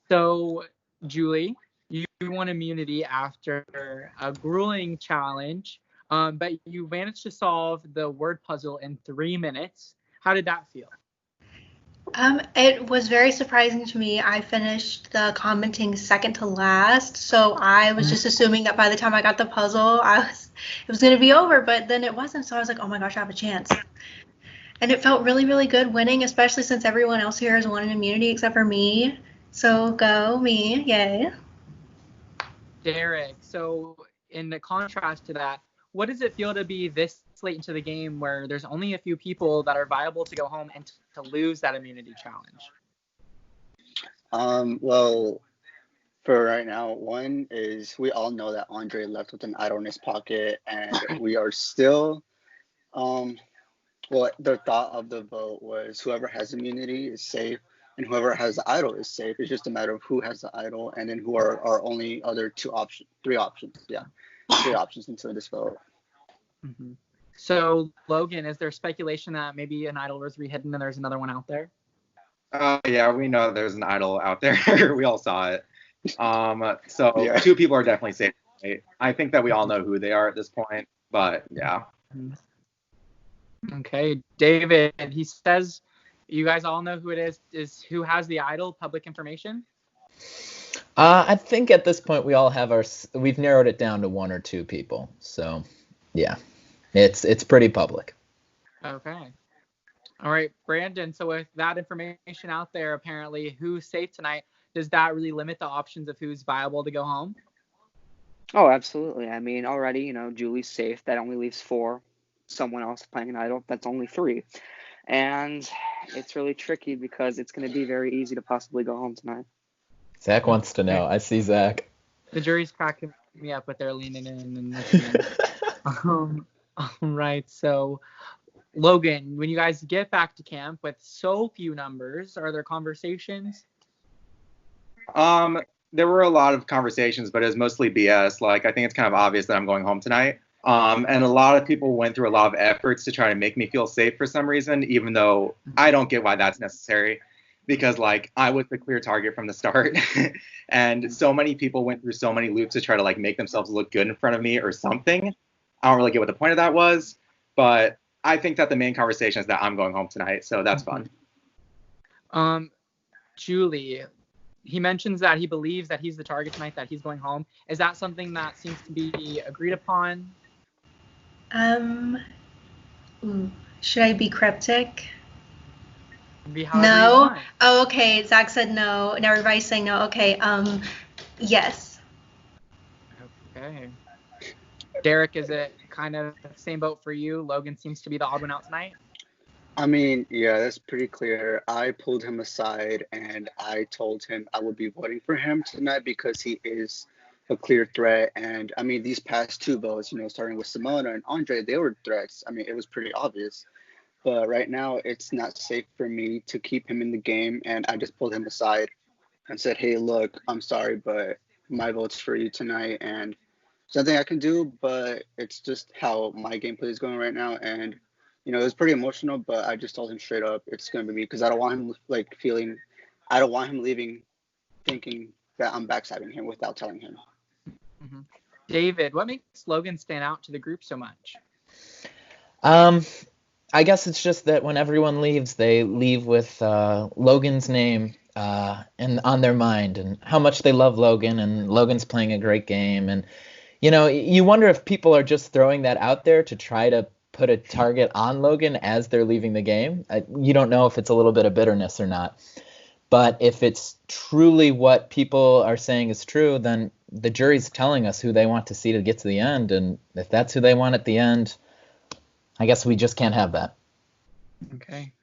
So, Julie, you won immunity after a grueling challenge, but you managed to solve the word puzzle in 3 minutes. How did that feel? It was very surprising to me. I finished the commenting second to last, so I was just assuming that by the time I got the puzzle, it was gonna be over, but then it wasn't. So I was like, oh my gosh, I have a chance. And it felt really, really good winning, especially since everyone else here has won an immunity except for me. So go me, yay. Derek, so in the contrast to that, what does it feel to be this late into the game where there's only a few people that are viable to go home and to lose that immunity challenge? Well, for right now, one is we all know that Andre left with an idol in his pocket, and we are still, well, the thought of the vote was whoever has immunity is safe, and whoever has the idol is safe. It's just a matter of who has the idol, and then who are our only other three options. Yeah, three options into this vote. Mm-hmm. So, Logan, is there speculation that maybe an idol was rehidden and there's another one out there? Yeah, we know there's an idol out there. We all saw it. So yeah. 2 people are definitely safe. I think that we all know who they are at this point, but yeah. Okay, David, he says you guys all know who it is who has the idol, public information? I think at this point we've narrowed it down to 1 or 2 people. So, yeah, it's pretty public. Okay. All right, Brandon, so with that information out there, apparently, who's safe tonight, does that really limit the options of who's viable to go home? Oh, absolutely. I mean, already, Julie's safe. That only leaves 4. Someone else playing an idol, that's only 3. And it's really tricky because it's going to be very easy to possibly go home tonight. Zach wants to know. I see Zach. The jury's cracking me up, but they're leaning in and listening. All right, so Logan, when you guys get back to camp with so few numbers, are there conversations? There were a lot of conversations, but it was mostly BS. Like, I think it's kind of obvious that I'm going home tonight. And a lot of people went through a lot of efforts to try to make me feel safe for some reason, even though I don't get why that's necessary. Because, like, I was the clear target from the start. And so many people went through so many loops to try to, like, make themselves look good in front of me or something. I don't really get what the point of that was. But I think that the main conversation is that I'm going home tonight, so that's fun. Julie, he mentions that he believes that he's the target tonight, that he's going home. Is that something that seems to be agreed upon? Should I be cryptic? No. Oh, okay. Zach said no, and everybody's saying no. Okay. Yes. Okay. Derek, is it kind of the same boat for you? Logan seems to be the odd one out tonight. I mean, yeah, that's pretty clear. I pulled him aside and I told him I would be voting for him tonight because he is a clear threat. And I mean, these past 2 votes, starting with Simona and Andre, they were threats. I mean, it was pretty obvious. But right now, it's not safe for me to keep him in the game. And I just pulled him aside and said, hey, look, I'm sorry, but my vote's for you tonight. And something I can do, but it's just how my gameplay is going right now. And, it was pretty emotional, but I just told him straight up it's going to be me because I don't want him, I don't want him leaving thinking that I'm backstabbing him without telling him. Mm-hmm. David, what makes Logan stand out to the group so much? I guess it's just that when everyone leaves, they leave with Logan's name and on their mind and how much they love Logan, and Logan's playing a great game. And, you wonder if people are just throwing that out there to try to put a target on Logan as they're leaving the game. You don't know if it's a little bit of bitterness or not. But if it's truly what people are saying is true, then the jury's telling us who they want to see to get to the end. And if that's who they want at the end, I guess we just can't have that. Okay.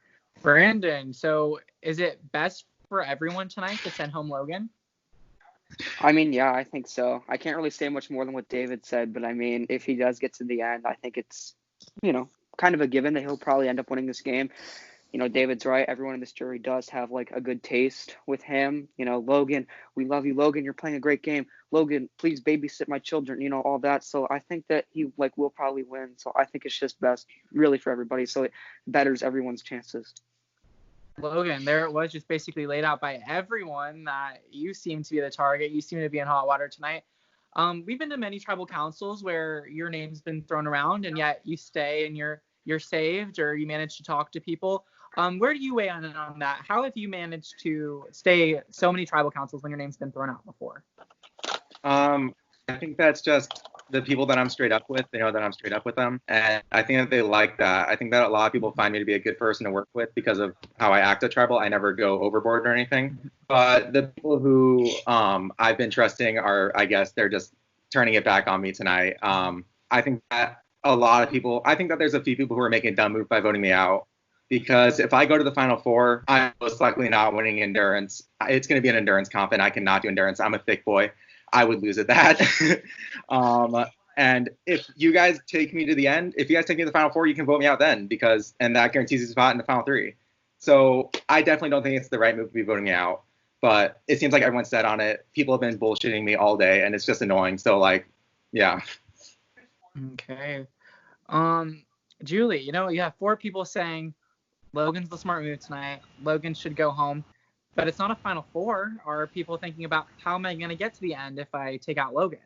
Brandon, so is it best for everyone tonight to send home Logan? I mean, yeah, I think so. I can't really say much more than what David said, but I mean, if he does get to the end, I think it's, kind of a given that he'll probably end up winning this game. David's right. Everyone in this jury does have like a good taste with him. Logan, we love you, Logan. You're playing a great game. Logan, please babysit my children, all that. So I think that he will probably win. So I think it's just best really for everybody. So it betters everyone's chances. Logan, there it was, just basically laid out by everyone that you seem to be the target. You seem to be in hot water tonight. We've been to many tribal councils where your name's been thrown around, and yet you stay and you're saved, or you manage to talk to people. Where do you weigh on that? How have you managed to stay so many tribal councils when your name's been thrown out before? I think that's just the people that I'm straight up with. They know that I'm straight up with them, and I think that they like that. I think that a lot of people find me to be a good person to work with because of how I act at tribal. I never go overboard or anything. But the people who I've been trusting are, I guess, they're just turning it back on me tonight. I think that a lot of people. I think that there's a few people who are making a dumb move by voting me out. Because if I go to the Final Four, I'm most likely not winning endurance. It's going to be an endurance comp, and I cannot do endurance. I'm a thick boy. I would lose at that. And if you guys take me to the end, if you guys take me to the Final Four, you can vote me out then, and that guarantees a spot in the Final Three. So I definitely don't think it's the right move to be voting me out. But it seems like everyone's set on it. People have been bullshitting me all day, and it's just annoying. So, like, yeah. Okay. Julie, you have 4 people saying Logan's the smart move tonight. Logan should go home. But it's not a Final Four. Are people thinking about how am I going to get to the end if I take out Logan?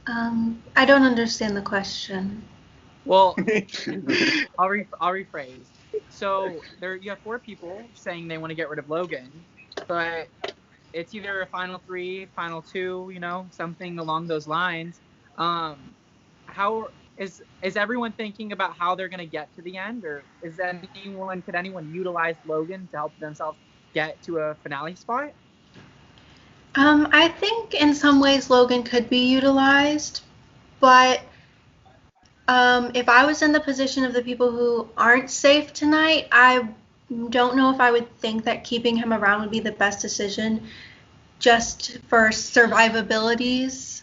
I don't understand the question. Well, I'll rephrase. So you have 4 people saying they want to get rid of Logan, but it's either a Final 3, Final 2, something along those lines. How is everyone thinking about how they're going to get to the end, or could anyone utilize Logan to help themselves get to a finale spot? I think in some ways Logan could be utilized, but if I was in the position of the people who aren't safe tonight, I don't know if I would think that keeping him around would be the best decision just for survivability's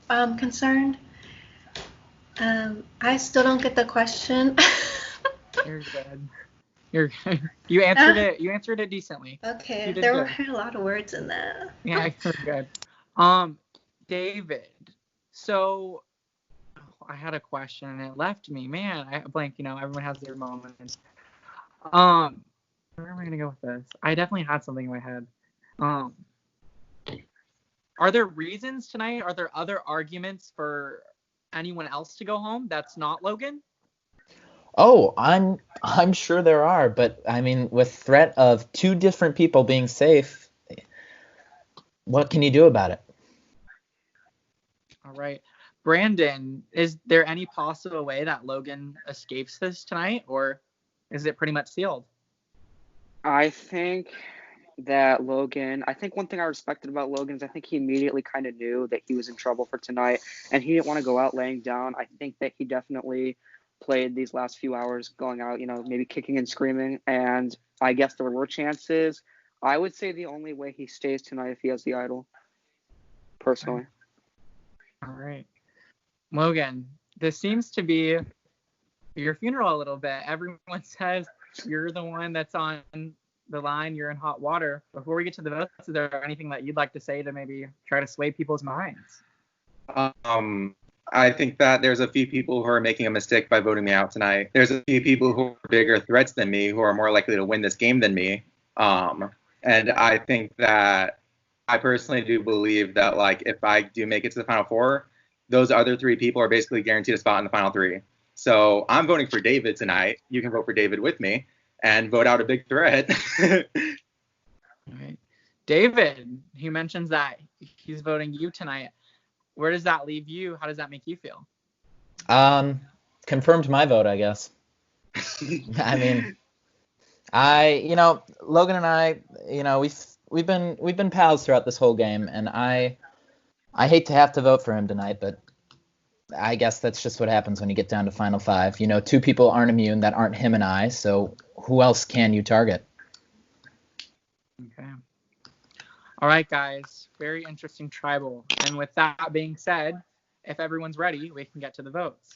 concerned. I still don't get the question. You're good. You're good. You answered it. You answered it decently. Okay, there were a lot of words in that. Yeah, you're good. David. So I had a question and it left me. Man, I blank. Everyone has their moments. Where am I gonna go with this? I definitely had something in my head. Are there reasons tonight? Are there other arguments for anyone else to go home that's not Logan? Oh, I'm sure there are, but I mean, with threat of 2 different people being safe, what can you do about it? All right. Brandon, is there any possible way that Logan escapes this tonight, or is it pretty much sealed? I think that I think one thing I respected about Logan is I think he immediately kind of knew that he was in trouble for tonight, and he didn't want to go out laying down. I think that he definitely played these last few hours going out, maybe kicking and screaming, and I guess there were chances. I would say the only way he stays tonight if he has the idol, personally. All right. Logan, this seems to be your funeral a little bit. Everyone says you're the one that's on the line, you're in hot water. Before we get to the votes, is there anything that you'd like to say to maybe try to sway people's minds? I think that there's a few people who are making a mistake by voting me out tonight. There's a few people who are bigger threats than me, who are more likely to win this game than me. And I think that I personally do believe that, like, if I do make it to the Final Four, those other 3 people are basically guaranteed a spot in the Final 3. So I'm voting for David tonight. You can vote for David with me and vote out a big threat. All right. David, he mentions that he's voting you tonight. Where does that leave you? How does that make you feel? Confirmed my vote, I guess. I mean, Logan and I, we've been pals throughout this whole game, and I hate to have to vote for him tonight, but I guess that's just what happens when you get down to Final 5. 2 people aren't immune that aren't him and I, so who else can you target? Okay. All right, guys. Very interesting tribal. And with that being said, if everyone's ready, we can get to the votes.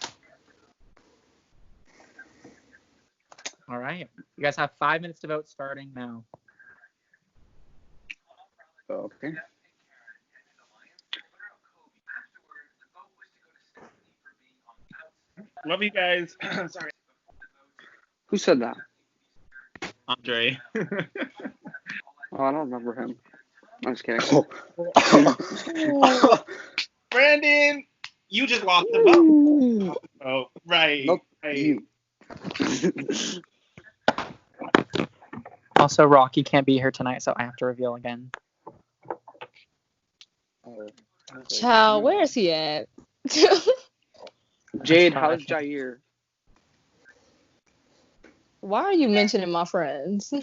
All right. You guys have 5 minutes to vote starting now. Okay. Love you guys. Sorry. Who said that? Andre. Oh, I don't remember him. I'm just kidding. Brandon, you just lost the vote. Oh, right. Nope. Right. You. Also, Rocky can't be here tonight, so I have to reveal again. Child, where is he at? Jade, how's Jair? Why are you mentioning my friends?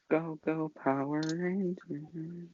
Go, go, Power Rangers.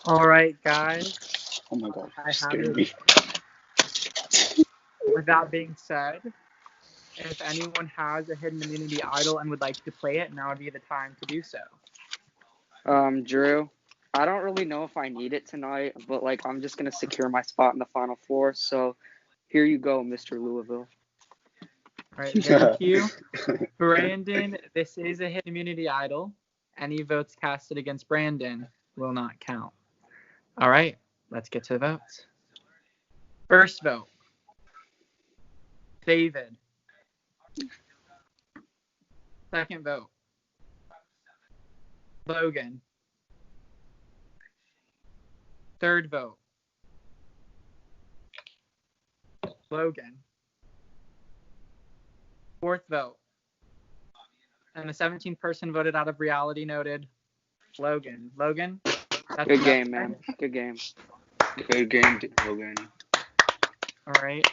All right, guys. Oh my god, I you have scared it. me. With that being said, if anyone has a hidden immunity idol and would like to play it, now would be the time to do so. Drew, I don't really know if I need it tonight, but like I'm just gonna secure my spot in the Final Four. So here you go, Mr. Louisville. All right, thank you. Brandon, this is a hidden immunity idol. Any votes casted against Brandon will not count. All right, let's get to the votes. First vote, David. Second vote, Logan. Third vote, Logan. Fourth vote, and the 17th person voted out of reality noted, Logan. Logan, that's Good the game, best man. Good game. Good game, Logan. All right.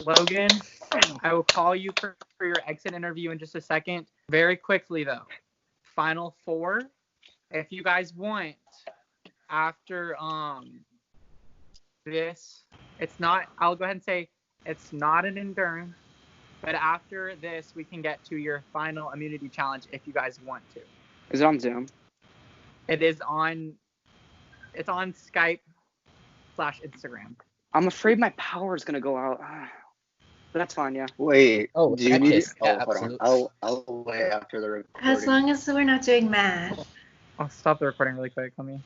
Logan, I will call you for your exit interview in just a second. Very quickly, though. Final four. If you guys want, after this, it's not, I'll go ahead and say it's not an endurance, but after this, we can get to your final immunity challenge if you guys want to. Is it on Zoom? It's on Skype/Instagram. I'm afraid my power is gonna go out. But that's fine, yeah. Wait, Oh, do you in that need case, it? yeah, Oh, hold on. absolutely. I'll wait after the recording. As long as we're not doing math. I'll stop the recording really quick. Let me.